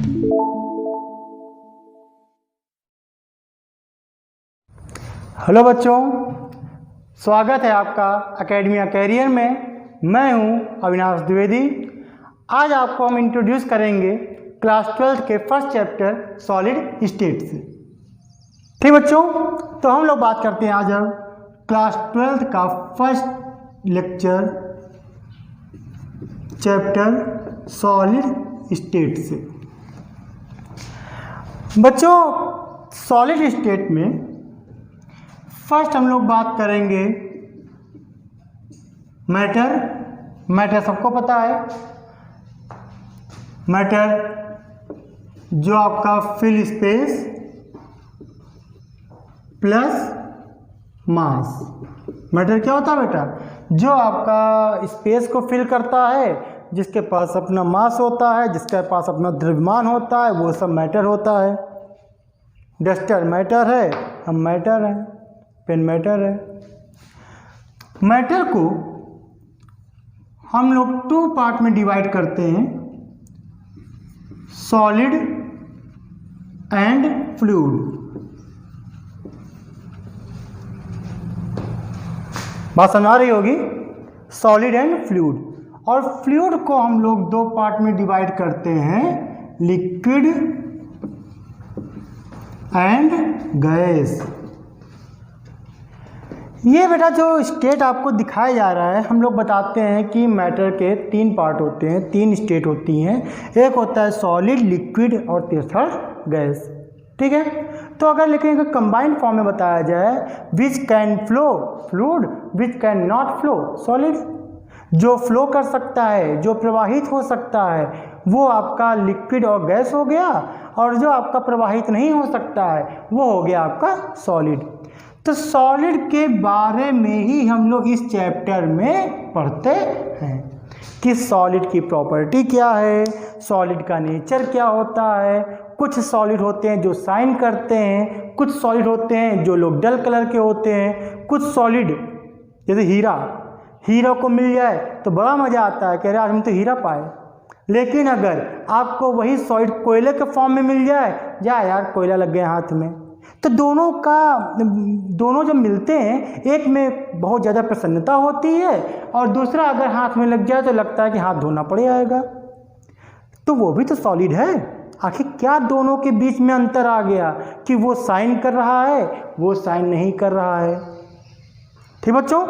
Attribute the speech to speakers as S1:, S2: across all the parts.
S1: Hello बच्चों, स्वागत है आपका एकेडमिया कैरियर में। मैं हूं अविनाश द्विवेदी। आज आपको हम इंट्रोड्यूस करेंगे क्लास 12 के फर्स्ट चैप्टर सॉलिड स्टेट्स। ठीक बच्चों, तो हम लोग बात करते हैं आज हम क्लास 12 का first lecture chapter solid states. बच्चों, सॉलिड स्टेट में फर्स्ट हम लोग बात करेंगे मैटर। मैटर सबको पता है, मैटर जो आपका fill space plus mass. Matter क्या होता है बेटा? जो आपका स्पेस को फिल करता है, जिसके पास अपना मास होता है, जिसके पास अपना द्रव्यमान होता है, वो सब मैटर होता है। डस्टर मैटर है, हम मैटर हैं, पेन मैटर है। मैटर को हम लोग 2 पार्ट में डिवाइड करते हैं, सॉलिड एंड फ्लूइड। बात समझ आ रही होगी? Solid and fluid. और फ्लूइड को हम लोग 2 पार्ट में डिवाइड करते हैं, लिक्विड एंड गैस। ये बेटा जो स्टेट आपको दिखाया जा रहा है, हम लोग बताते हैं कि मैटर के 3 पार्ट होते हैं, 3 स्टेट होती हैं। एक होता है सॉलिड, लिक्विड और तीसरा गैस। ठीक है, तो अगर लेकिन कंबाइंड फॉर्म में बताया जाए, which can flow fluid, which can not flow solid. जो फ्लो कर सकता है, जो प्रवाहित हो सकता है, वो आपका लिक्विड और गैस हो गया, और जो आपका प्रवाहित नहीं हो सकता है वो हो गया आपका सॉलिड। तो सॉलिड के बारे में ही हम लोग इस चैप्टर में पढ़ते हैं कि सॉलिड की प्रॉपर्टी क्या है, सॉलिड का नेचर क्या होता है। कुछ सॉलिड होते हैं जो शाइन करते हैं, कुछ सॉलिड होते हैं जो लोग डल कलर के होते हैं। कुछ सॉलिड जैसे हीरा को मिल जाए तो बड़ा मज़ा आता है कि अरे आज हम तो हीरा पाए। लेकिन अगर आपको वही सॉलिड कोयले के फॉर्म में मिल जाए, जा यार कोयला लग गया हाथ में, तो दोनों जब मिलते हैं, एक में बहुत ज़्यादा प्रसन्नता होती है और दूसरा अगर हाथ में लग जाए तो लगता है कि हाथ धोना पड़ जाएगा। तो वो भी तो सॉलिड है। आखिर क्या दोनों के बीच में अंतर आ गया कि वो साइन कर रहा है, वो साइन नहीं कर रहा है। ठीक बच्चों,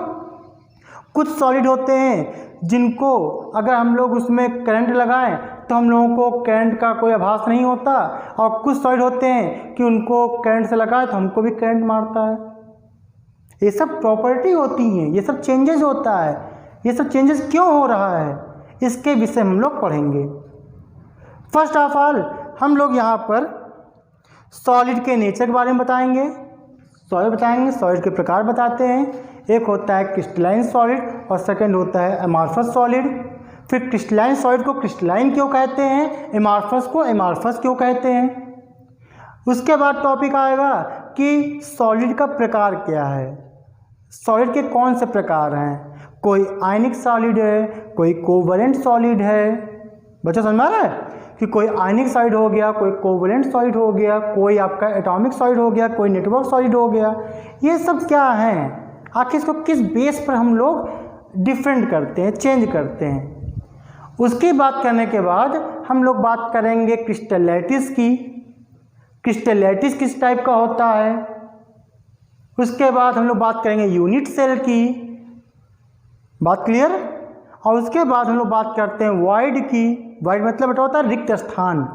S1: कुछ सॉलिड होते हैं जिनको अगर हम लोग उसमें करंट लगाएं तो हम लोगों को करंट का कोई आभास नहीं होता, और कुछ सॉलिड होते हैं कि उनको करंट से लगाए तो हमको भी करंट मारता है। ये सब प्रॉपर्टी होती हैं, ये सब चेंजेस होता है। ये सब चेंजेस क्यों हो रहा है, इसके विषय हम लोग पढ़ेंगे। फर्स्ट ऑफ ऑल हम लोग यहाँ पर सॉलिड के नेचर के बारे में बताएंगे, सॉलिड के प्रकार बताते हैं। एक होता है क्रिस्टलाइन सॉलिड और सेकंड होता है एमार्फस सॉलिड। फिर क्रिस्टलाइन सॉलिड को क्रिस्टलाइन क्यों कहते हैं, एमार्फस को एमार्फस क्यों कहते हैं। उसके बाद टॉपिक आएगा कि सॉलिड का प्रकार क्या है, सॉलिड के कौन से प्रकार हैं। कोई आयनिक सॉलिड है, कोई कोवलेंट सॉलिड है। बच्चा समझ में आ रहा है कि कोई आयनिक सॉलिड हो गया, कोई कोवलेंट सॉलिड हो गया, कोई आपका एटॉमिक सॉलिड हो गया, कोई नेटवर्क सॉलिड हो गया। ये सब क्या हैं, आखिर इसको किस बेस पर हम लोग डिफरेंट करते हैं, चेंज करते हैं। उसकी बात करने के बाद हम लोग बात करेंगे क्रिस्टलैटिस की। क्रिस्टलैटिस किस टाइप का होता है। उसके बाद हम लोग बात करेंगे यूनिट सेल की। बात क्लियर? और उसके बाद हम लोग बात करते हैं वॉइड की। वॉइड मतलब बेटा होता है रिक्त स्थान।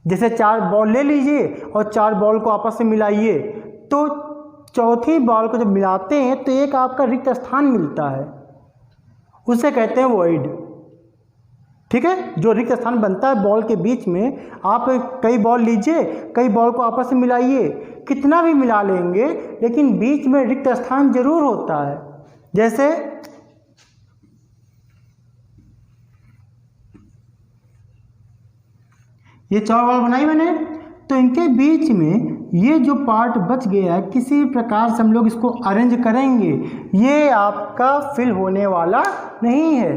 S1: जैसे 4 बॉल ले लीजिए और 4 बॉल को आपस में मिलाइए, तो चौथी बॉल को जब मिलाते हैं तो एक आपका रिक्त स्थान मिलता है, उसे कहते हैं वॉइड। ठीक है, जो रिक्त स्थान बनता है बॉल के बीच में, आप कई बॉल लीजिए, कई बॉल को आपस में मिलाइए, कितना भी मिला लेंगे लेकिन बीच में रिक्त स्थान जरूर होता है। जैसे ये 4 बॉल बनाई मैंने, तो इनके बीच में ये जो पार्ट बच गया है, किसी भी प्रकार से हम लोग इसको अरेंज करेंगे, ये आपका फिल होने वाला नहीं है,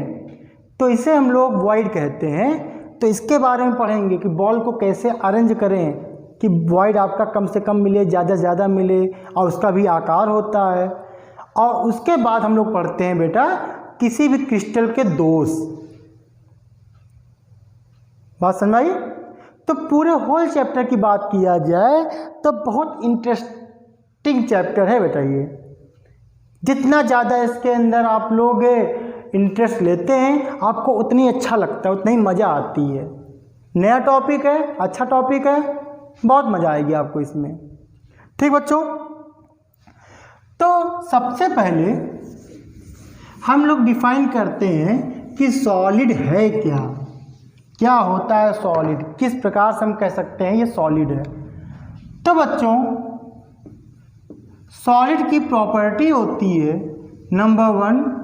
S1: तो इसे हम लोग वॉइड कहते हैं। तो इसके बारे में पढ़ेंगे कि बॉल को कैसे अरेंज करें कि वॉइड आपका कम से कम मिले, ज़्यादा से ज़्यादा मिले, और उसका भी आकार होता है। और उसके बाद हम लोग पढ़ते हैं बेटा किसी भी क्रिस्टल के दोष। बात समझ आई? तो पूरे होल चैप्टर की बात किया जाए तो बहुत इंटरेस्टिंग चैप्टर है बेटा ये। जितना ज़्यादा इसके अंदर आप लोग इंटरेस्ट लेते हैं आपको उतनी अच्छा लगता है, उतना ही मज़ा आती है। नया टॉपिक है, अच्छा टॉपिक है, बहुत मज़ा आएगी आपको इसमें। ठीक बच्चों, तो सबसे पहले हम लोग डिफाइन करते हैं कि सॉलिड है क्या, क्या होता है सॉलिड, किस प्रकार से हम कह सकते हैं ये सॉलिड है। तो बच्चों सॉलिड की प्रॉपर्टी होती है नंबर 1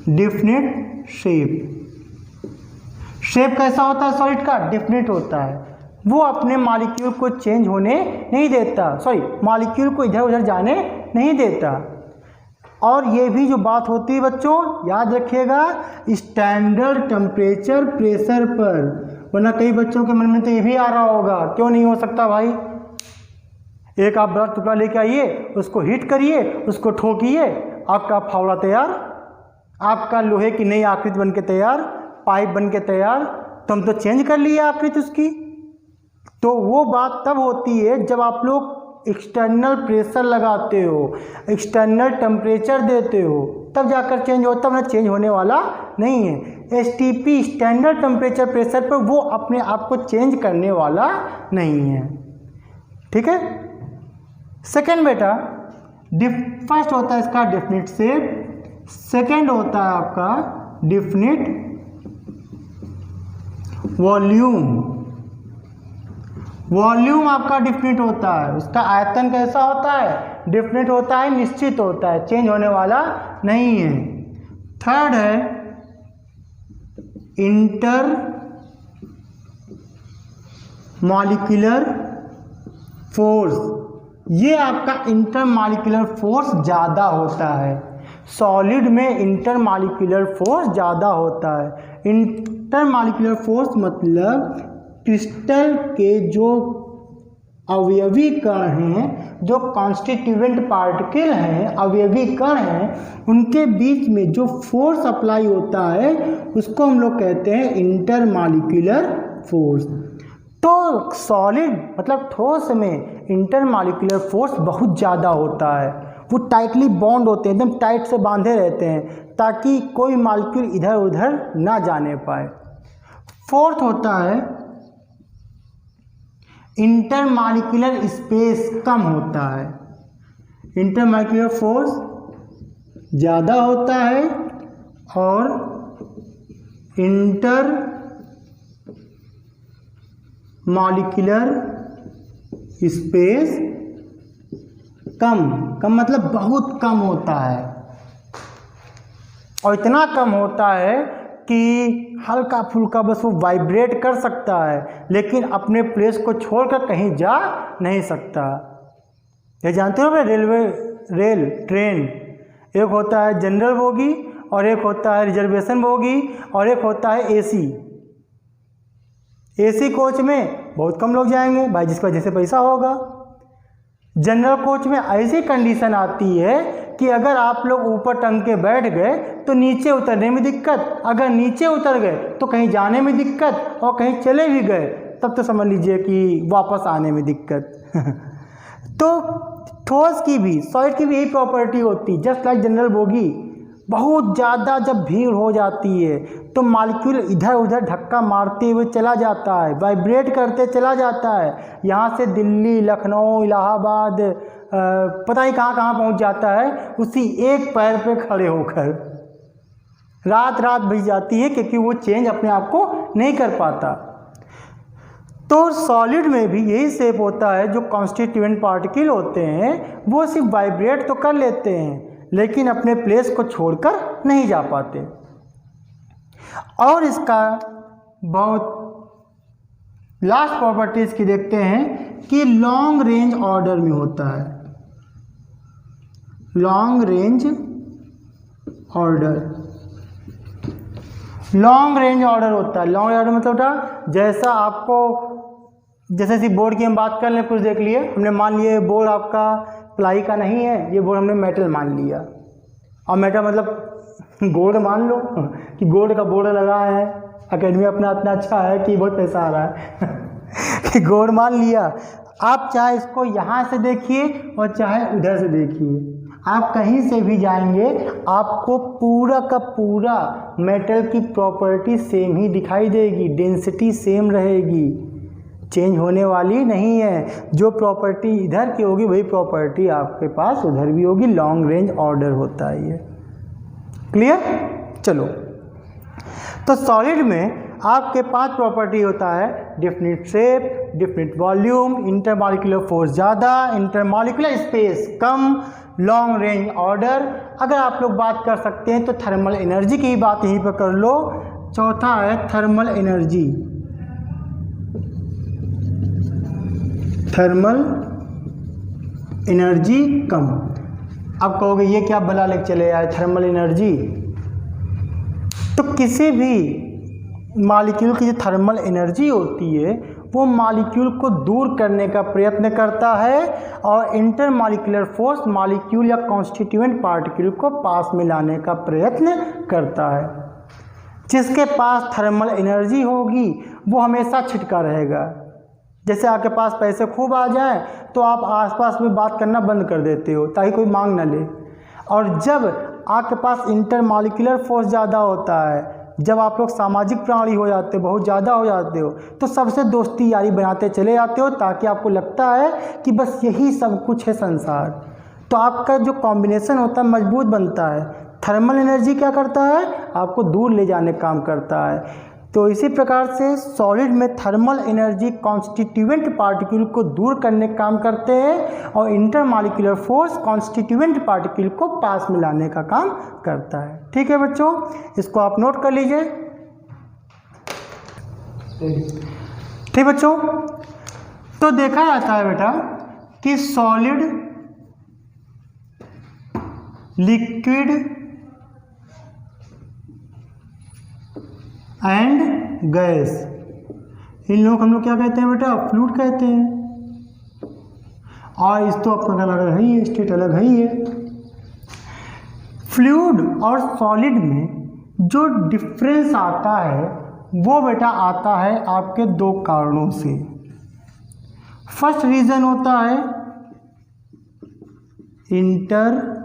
S1: डेफिनेट शेप। शेप कैसा होता है सॉलिड का? डेफिनेट होता है, वो अपने मॉलिक्यूल को चेंज होने नहीं देता, मॉलिक्यूल को इधर उधर जाने नहीं देता। और ये भी जो बात होती है बच्चों याद रखिएगा स्टैंडर्ड टेम्परेचर प्रेशर पर, वरना कई बच्चों के मन में तो ये भी आ रहा होगा क्यों नहीं हो सकता भाई। एक आप बड़ा टुकड़ा लेके आइए, उसको हीट करिए, उसको ठोकिए, आपका फावड़ा तैयार, आपका लोहे की नई आकृति बन के तैयार, पाइप बन के तैयार। तो हम तो चेंज कर लिए आकृति उसकी। तो वो बात तब होती है जब आप लोग एक्सटर्नल प्रेशर लगाते हो, एक्सटर्नल टेम्परेचर देते हो, तब जाकर चेंज होता, वरना चेंज होने वाला नहीं है। एसटीपी स्टैंडर्ड टेम्परेचर प्रेशर पर वो अपने आप को चेंज करने वाला नहीं है। ठीक है। सेकेंड बेटा फर्स्ट होता है इसका डेफिनेट शेप, सेकेंड होता है आपका डेफिनेट वॉल्यूम। वॉल्यूम आपका डिफिनिट होता है, उसका आयतन कैसा होता है? डिफिनिट होता है, निश्चित होता है, चेंज होने वाला नहीं है। थर्ड है इंटर मॉलिक्यूलर फोर्स। ये आपका इंटर मॉलिक्यूलर फोर्स ज़्यादा होता है, सॉलिड में इंटर मॉलिक्यूलर फोर्स ज़्यादा होता है। इंटर मॉलिक्यूलर फोर्स मतलब क्रिस्टल के जो अवयवी कण हैं, जो कॉन्स्टिट्यूएंट पार्टिकल हैं, अवयवी कण हैं, उनके बीच में जो फोर्स अप्लाई होता है उसको हम लोग कहते हैं इंटर मॉलिक्यूलर फोर्स। तो सॉलिड मतलब ठोस में इंटर मॉलिक्यूलर फोर्स बहुत ज़्यादा होता है, वो टाइटली बॉन्ड होते हैं, एकदम टाइट से बांधे रहते हैं ताकि कोई मॉलिक्यूल इधर उधर ना जाने पाए। फोर्थ होता है इंटरमॉलिक्यूलर स्पेस कम होता है, इंटरमॉलिक्यूलर फोर्स ज़्यादा होता है और इंटर मॉलिक्यूलर स्पेस कम मतलब बहुत कम होता है, और इतना कम होता है कि हल्का फुल्का बस वो वाइब्रेट कर सकता है लेकिन अपने प्लेस को छोड़कर कहीं जा नहीं सकता। ये जानते हो रेल ट्रेन, एक होता है जनरल बोगी और एक होता है रिजर्वेशन बोगी और एक होता है एसी। एसी कोच में बहुत कम लोग जाएंगे भाई, जिसका जैसे पैसा होगा। जनरल कोच में ऐसी कंडीशन आती है कि अगर आप लोग ऊपर टंग के बैठ गए तो नीचे उतरने में दिक्कत, अगर नीचे उतर गए तो कहीं जाने में दिक्कत, और कहीं चले भी गए तब तो समझ लीजिए कि वापस आने में दिक्कत। तो ठोस की भी, सॉलिड की भी यही प्रॉपर्टी होती है, जस्ट लाइक जनरल बोगी। बहुत ज़्यादा जब भीड़ हो जाती है तो मॉलिक्यूल इधर उधर धक्का मारते हुए चला जाता है, वाइब्रेट करते चला जाता है, यहाँ से दिल्ली, लखनऊ, इलाहाबाद, पता ही कहाँ कहाँ पहुँच जाता है उसी एक पैर पे खड़े होकर। रात बीत जाती है क्योंकि वो चेंज अपने आप को नहीं कर पाता। तो सॉलिड में भी यही शेप होता है, जो कॉन्स्टिट्यूएंट पार्टिकल होते हैं वो सिर्फ वाइब्रेट तो कर लेते हैं लेकिन अपने प्लेस को छोड़कर नहीं जा पाते। और इसका बहुत लास्ट प्रॉपर्टीज की देखते हैं कि लॉन्ग रेंज ऑर्डर में होता है, long range order. Long range order होता है। लॉन्ग ऑर्डर मतलब बेटा जैसा आपको, जैसे इसी बोर्ड की हम बात कर लें, कुछ देख लिए हमने, मान लिए बोर्ड आपका प्लाई का नहीं है, ये बोर्ड हमने मेटल मान लिया, और मेटल मतलब गोल्ड मान लो कि गोल्ड का बोर्ड लगा है, अकेडमी अपना इतना अच्छा है कि बहुत पैसा आ रहा है कि गोल्ड मान लिया। आप चाहे इसको यहाँ से देखिए और चाहे उधर से देखिए, आप कहीं से भी जाएंगे आपको पूरा का पूरा मेटल की प्रॉपर्टी सेम ही दिखाई देगी, डेंसिटी सेम रहेगी, चेंज होने वाली नहीं है। जो प्रॉपर्टी इधर की होगी वही प्रॉपर्टी आपके पास उधर भी होगी। लॉन्ग रेंज ऑर्डर होता है ये। क्लियर? चलो, तो सॉलिड में आपके 5 प्रॉपर्टी होता है, definite shape, definite volume, intermolecular force ज़्यादा, इंटरमॉलिक्यूलर स्पेस कम, लॉन्ग रेंज ऑर्डर। अगर आप लोग बात कर सकते हैं तो थर्मल एनर्जी की बात यहीं पर कर लो। चौथा है थर्मल एनर्जी, थर्मल एनर्जी कम। अब कहोगे ये क्या बला लेके चले आए थर्मल एनर्जी, तो किसी भी मॉलिक्यूल की जो थर्मल एनर्जी होती है वो मॉलिक्यूल को दूर करने का प्रयत्न करता है, और इंटरमॉलिक्यूलर फोर्स मॉलिक्यूल या कॉन्स्टिट्यूएंट पार्टिकल को पास में लाने का प्रयत्न करता है। जिसके पास थर्मल एनर्जी होगी वो हमेशा छिटका रहेगा। जैसे आपके पास पैसे खूब आ जाए तो आप आसपास में बात करना बंद कर देते हो ताकि कोई मांग ना ले, और जब आपके पास इंटरमॉलिक्यूलर फोर्स ज़्यादा होता है, जब आप लोग सामाजिक प्राणी हो जाते हो, बहुत ज़्यादा हो जाते हो, तो सबसे दोस्ती यारी बनाते चले जाते हो ताकि आपको लगता है कि बस यही सब कुछ है संसार। तो आपका जो कॉम्बिनेशन होता है मजबूत बनता है। थर्मल एनर्जी क्या करता है, आपको दूर ले जाने का काम करता है। तो इसी प्रकार से सॉलिड में थर्मल एनर्जी कॉन्स्टिट्यूएंट पार्टिकल को दूर करने का काम करते हैं, और इंटरमॉलिक्यूलर फोर्स कॉन्स्टिट्यूएंट पार्टिकल को पास में लाने का काम करता है। ठीक है बच्चों, इसको आप नोट कर लीजिए। ठीक बच्चों, तो देखा जाता है बेटा कि सॉलिड, लिक्विड एंड गैस, इन लोग हम लोग क्या कहते हैं बेटा, फ्लूइड कहते हैं। और इस तो अपना अलग है ही, स्टेट अलग है ही है। फ्लूइड और सॉलिड में जो डिफरेंस आता है वो बेटा आता है आपके 2 कारणों से। फर्स्ट रीजन होता है इंटर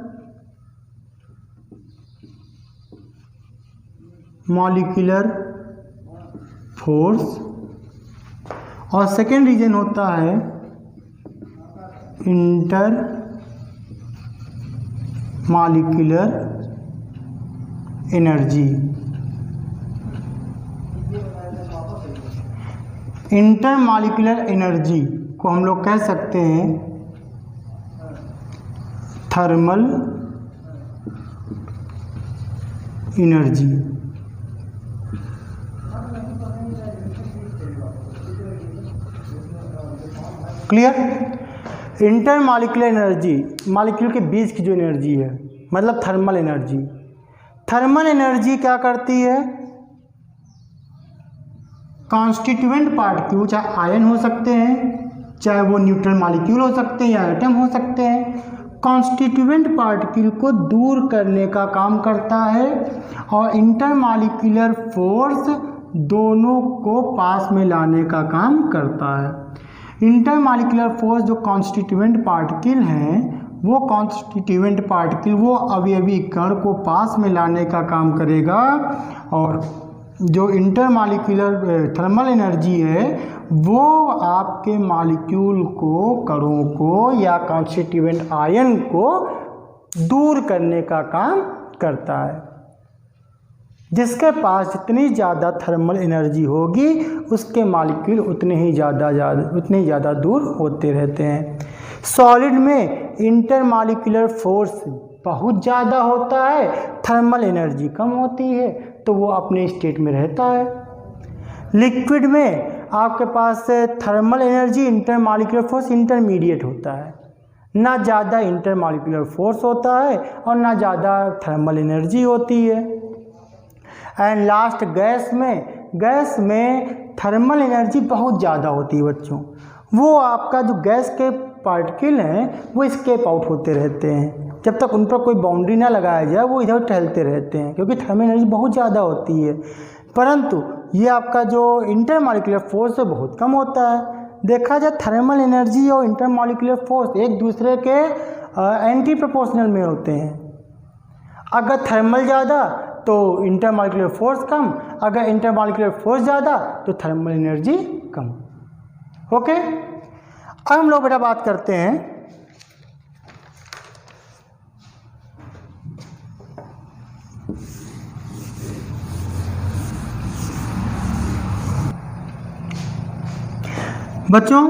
S1: मॉलिक्यूलर फोर्स, और सेकेंड रीजन होता है inter molecular energy. Inter molecular energy को हम लोग कह सकते हैं thermal energy. Clear? Inter molecular energy, molecule के बीच की जो एनर्जी है, मतलब थर्मल एनर्जी। थर्मल एनर्जी क्या करती है, कॉन्स्टिट्यूएंट पार्टिकल, चाहे आयन हो सकते हैं, चाहे वो न्यूट्रल मॉलिक्यूल हो सकते हैं या एटम हो सकते हैं, कॉन्स्टिट्यूएंट पार्टिकल को दूर करने का काम करता है, और इंटरमॉलिक्यूलर फोर्स दोनों को पास में लाने का काम करता है। इंटरमॉलिक्यूलर फोर्स जो कॉन्स्टिट्यूएंट पार्टिकल हैं, वो कॉन्स्टिट्यूएंट पार्टिकल वो अवयवी कण को पास में लाने का काम करेगा, और जो इंटरमॉलिक्यूलर थर्मल एनर्जी है वो आपके मॉलिक्यूल को, कणों को या कॉन्स्टिट्यूएंट आयन को दूर करने का काम करता है। जिसके पास जितनी ज़्यादा थर्मल एनर्जी होगी उसके मॉलिक्यूल उतने ही ज़्यादा दूर होते रहते हैं। सॉलिड में इंटरमॉलिक्यूलर फोर्स बहुत ज़्यादा होता है, थर्मल एनर्जी कम होती है, तो वो अपने स्टेट में रहता है। लिक्विड में आपके पास thermal energy, intermolecular force intermediate होता है, ना ज़्यादा इंटरमॉलिक्यूलर फोर्स होता है और ना ज़्यादा थर्मल एनर्जी होती है। एंड लास्ट गैस में थर्मल एनर्जी बहुत ज़्यादा होती है बच्चों। वो आपका जो गैस के पार्टिकल हैं वो स्केप आउट होते रहते हैं, जब तक उन पर कोई बाउंड्री ना लगाया जाए वो इधर टहलते रहते हैं, क्योंकि थर्मल एनर्जी बहुत ज़्यादा होती है। परंतु ये आपका जो इंटरमॉलिक्यूलर फोर्स है बहुत कम होता है। देखा जाए थर्मल एनर्जी और इंटरमॉलिक्यूलर फोर्स एक दूसरे के एंटी प्रोपोर्शनल में होते हैं। अगर थर्मल ज़्यादा तो इंटरमॉलिक्यूलर फोर्स कम, अगर इंटरमॉलिक्यूलर फोर्स ज़्यादा तो थर्मल एनर्जी कम। ओके, अब हम लोग बेटा बात करते हैं बच्चों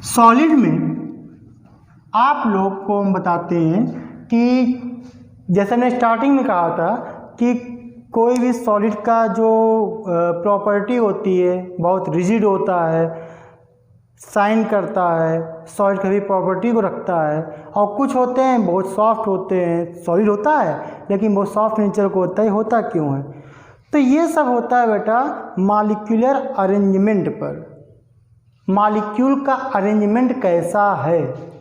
S1: सॉलिड में आप लोग को हम बताते हैं कि जैसे मैंने स्टार्टिंग में कहा था कि कोई भी सॉलिड का जो प्रॉपर्टी होती है बहुत रिजिड होता है, साइन करता है, सॉलिड कभी प्रॉपर्टी को रखता है, और कुछ होते हैं बहुत सॉफ्ट होते हैं, सॉलिड होता है लेकिन बहुत सॉफ्ट नेचर को होता है। होता क्यों है? तो ये सब होता है बेटा मॉलिक्यूलर अरेंजमेंट पर। मॉलिक्यूल का अरेंजमेंट कैसा है,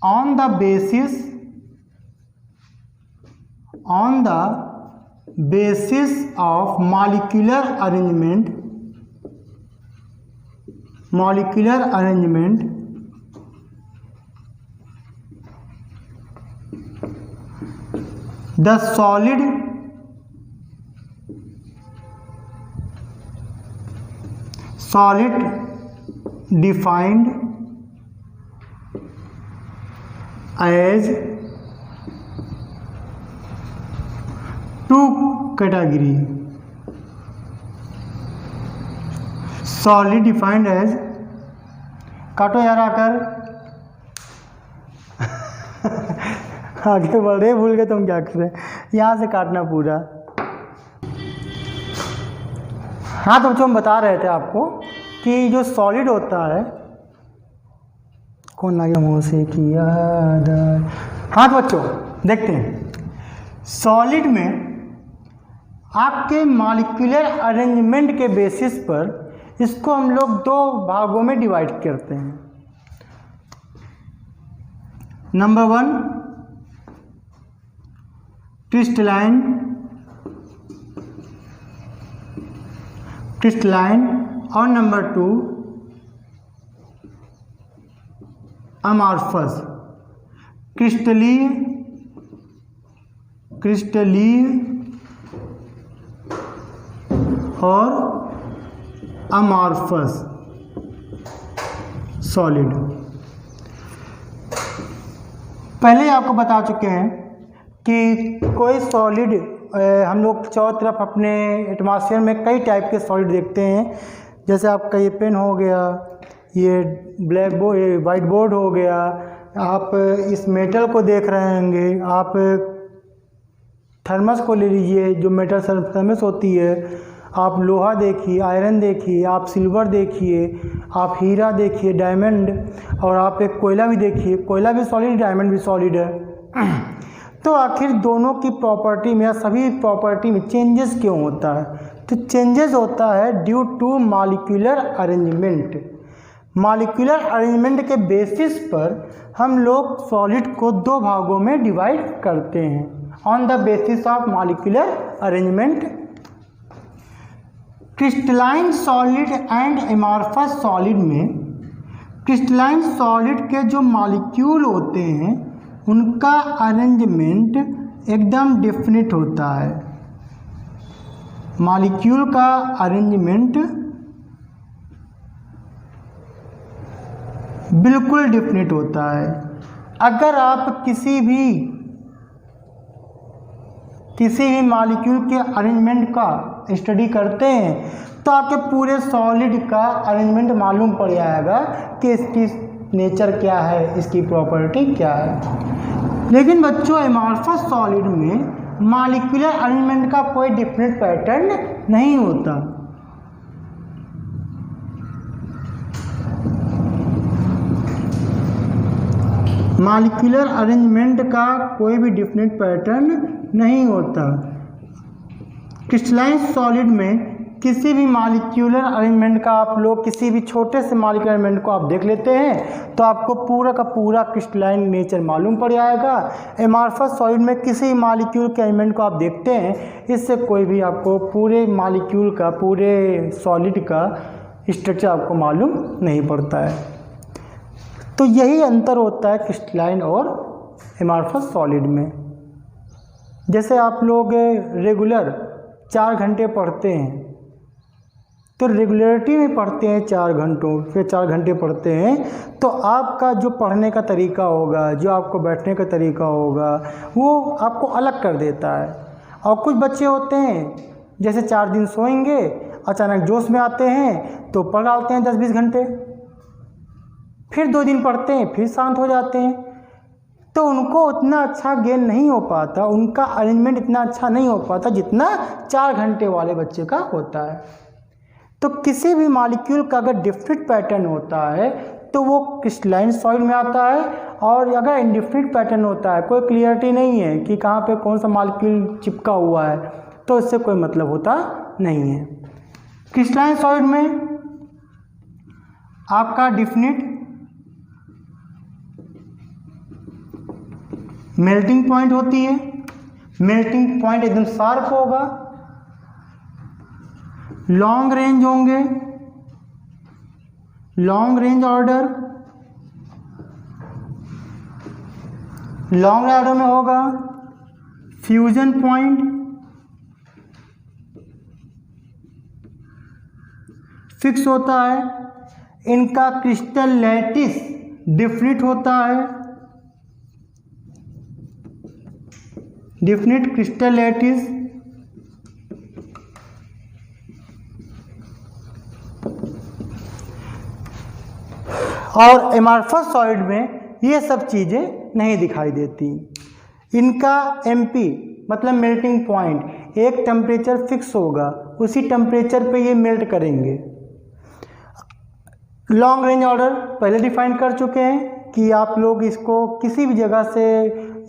S1: on the basis of molecular arrangement the solid defined as two category, solid defined as, काटो यार आकर आगे बढ़ रहे, भूल गए तुम क्या कर रहे, यहाँ से काटना पूरा। हाँ तो बच्चों हम बता रहे थे आपको कि जो सॉलिड होता है, कौन लगे मुँह से किया। हाँ तो बच्चों देखते हैं, सॉलिड में आपके मॉलिक्यूलर अरेंजमेंट के बेसिस पर इसको हम लोग दो भागों में डिवाइड करते हैं। नंबर 1 क्रिस्टलाइन और नंबर 2 अमॉर्फस। क्रिस्टलीय और अमॉर्फस सॉलिड। पहले आपको बता चुके हैं कि कोई सॉलिड हम लोग चारों तरफ अपने एटमॉस्फेयर में कई टाइप के सॉलिड देखते हैं। जैसे आपका ये पेन हो गया, ये ब्लैक बोर्ड, ये वाइट बोर्ड हो गया, आप इस मेटल को देख रहे होंगे, आप थर्मस को ले लीजिए जो मेटल थर्मस होती है, आप लोहा देखिए, आयरन देखिए, आप सिल्वर देखिए, आप हीरा देखिए, डायमंड, और आप एक कोयला भी देखिए, कोयला भी सॉलिड, डायमंड भी सॉलिड है। तो आखिर दोनों की प्रॉपर्टी में या सभी प्रॉपर्टी में चेंजेस क्यों होता है? तो चेंजेस होता है due to molecular arrangement. Molecular arrangement के बेसिस पर हम लोग सॉलिड को दो भागों में डिवाइड करते हैं on the basis of molecular arrangement. Crystalline solid and amorphous solid में क्रिस्टलाइन सॉलिड के जो मॉलिक्यूल होते हैं उनका अरेंजमेंट एकदम डिफिनिट होता है। मॉलिक्यूल का अरेंजमेंट बिल्कुल डिफिनिट होता है। अगर आप किसी भी मॉलिक्यूल के अरेंजमेंट का स्टडी करते हैं तो आपके पूरे सॉलिड का अरेंजमेंट मालूम पड़ जाएगा कि इसकी नेचर क्या है, इसकी प्रॉपर्टी क्या है। लेकिन बच्चों एमॉर्फस सॉलिड में मॉलिक्यूलर अरेंजमेंट का कोई डिफरेंट पैटर्न नहीं होता। मॉलिक्यूलर अरेंजमेंट का कोई भी डिफिनेट पैटर्न नहीं होता। क्रिस्टलाइन सॉलिड में किसी भी मॉलिक्यूलर अरेंजमेंट का आप लोग किसी भी छोटे से मॉलिक्यूलर अरेंजमेंट को आप देख लेते हैं तो आपको पूरा का पूरा क्रिस्टलाइन नेचर मालूम पड़ जाएगा। एमॉर्फस सॉलिड में किसी मॉलिक्यूल के अरेंजमेंट को आप देखते हैं, इससे कोई भी आपको पूरे मॉलिक्यूल का, पूरे सॉलिड का स्ट्रक्चर आपको मालूम नहीं पड़ता है। तो यही अंतर होता है क्रिस्टलाइन और एमॉर्फस सॉलिड में। जैसे आप लोग रेगुलर 4 घंटे पढ़ते हैं तो रेगुलरिटी में पढ़ते हैं 4 घंटों, फिर 4 घंटे पढ़ते हैं तो आपका जो पढ़ने का तरीका होगा, जो आपको बैठने का तरीका होगा, वो आपको अलग कर देता है। और कुछ बच्चे होते हैं जैसे 4 दिन सोएंगे, अचानक जोश में आते हैं तो पढ़ डालते हैं 10-20 घंटे, फिर 2 दिन पढ़ते हैं फिर शांत हो जाते हैं। तो उनको उतना अच्छा गेन नहीं हो पाता, उनका अरेंजमेंट इतना अच्छा नहीं हो पाता जितना 4 घंटे वाले बच्चे का होता है। तो किसी भी मॉलिक्यूल का अगर डिफरेंट पैटर्न होता है तो वो क्रिस्टलाइन सॉलिड में आता है, और अगर इंडिफरेंट पैटर्न होता है, कोई क्लियरिटी नहीं है कि कहाँ पे कौन सा मॉलिक्यूल चिपका हुआ है, तो इससे कोई मतलब होता नहीं है। क्रिस्टलाइन सॉलिड में आपका डिफिनिट मेल्टिंग पॉइंट होती है, मेल्टिंग पॉइंट एकदम शार्प होगा, लॉन्ग रेंज होंगे, long range order, long order में होगा फ्यूजन पॉइंट, फिक्स होता है, इनका क्रिस्टल लैटिस डिफिनिट होता है, डिफिनिट क्रिस्टल लैटिस, और एमॉर्फस सॉलिड में ये सब चीज़ें नहीं दिखाई देती। इनका एमपी मतलब मेल्टिंग पॉइंट एक टेम्परेचर फिक्स होगा, उसी टेम्परेचर पे ये मेल्ट करेंगे। लॉन्ग रेंज ऑर्डर पहले डिफाइन कर चुके हैं कि आप लोग इसको किसी भी जगह से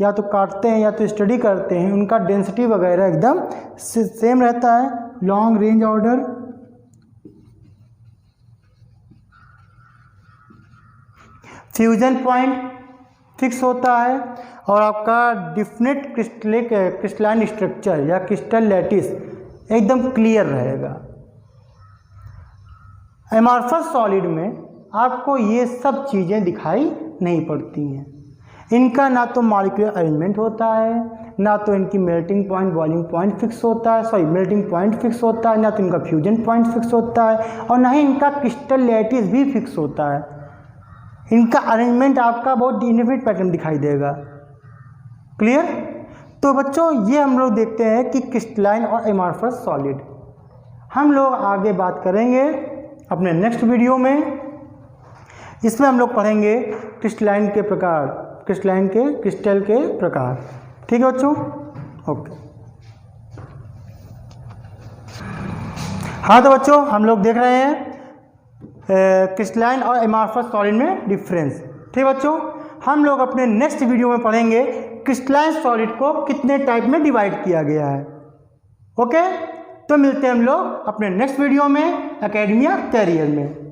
S1: या तो काटते हैं या तो स्टडी करते हैं, उनका डेंसिटी वगैरह एकदम सेम रहता है। Long range order, fusion point fix होता है, और आपका डिफिनिट क्रिस्टलाइन स्ट्रक्चर या क्रिस्टल लैटिस एकदम क्लियर रहेगा। एमॉर्फस सॉलिड में आपको ये सब चीज़ें दिखाई नहीं पड़ती हैं। इनका ना तो मॉलिक्यूलर अरेंजमेंट होता है, ना तो इनकी melting point boiling point fix होता है, मेल्टिंग पॉइंट फिक्स होता है, ना तो इनका फ्यूजन पॉइंट फिक्स होता है, और ना ही इनका क्रिस्टल लैटिस भी फिक्स होता है। इनका अरेंजमेंट आपका बहुत इनडिफिनिट पैटर्न दिखाई देगा। क्लियर? तो बच्चों ये हम लोग देखते हैं कि क्रिस्टलाइन और एमॉर्फस सॉलिड। हम लोग आगे बात करेंगे अपने नेक्स्ट वीडियो में। इसमें हम लोग पढ़ेंगे क्रिस्टलाइन के प्रकार, क्रिस्टलाइन के क्रिस्टल के प्रकार। ठीक है बच्चों? ओके। हाँ तो बच्चों हम लोग देख रहे हैं क्रिस्टलाइन और एमॉर्फस सॉलिड में डिफरेंस। ठीक बच्चों, हम लोग अपने नेक्स्ट वीडियो में पढ़ेंगे क्रिस्टलाइन सॉलिड को कितने टाइप में डिवाइड किया गया है। ओके, तो मिलते हैं हम लोग अपने नेक्स्ट वीडियो में एकेडमिया कैरियर में।